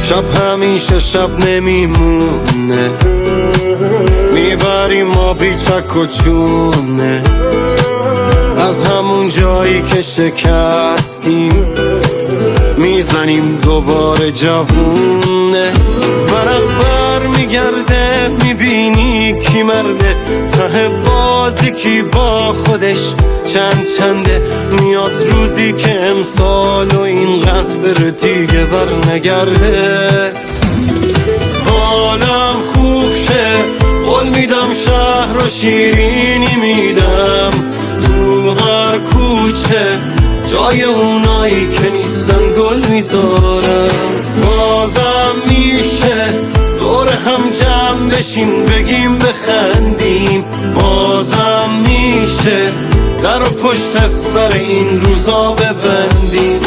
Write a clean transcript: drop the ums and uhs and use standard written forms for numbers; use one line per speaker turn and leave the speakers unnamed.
شب همیشه شب نمیمونه، میبریم ما بیچک و چونه، از همون جایی که شکستیم میزنیم دوباره جوونه. ورق بر میگرده میبینی کی مرده، ته بازی کی با خودش چنده. میاد روزی که امسال و اینقدر بره دیگه بر نگرده. حالم خوب شه قول میدم، شهر و شیرینی میدم، تو هر کوچه جای اونایی که نیستن گل میذارم. بازم میشه دور هم جمع بشیم بگیم بخندیم، بازم میشه در و پشت سر این روزا ببندیم.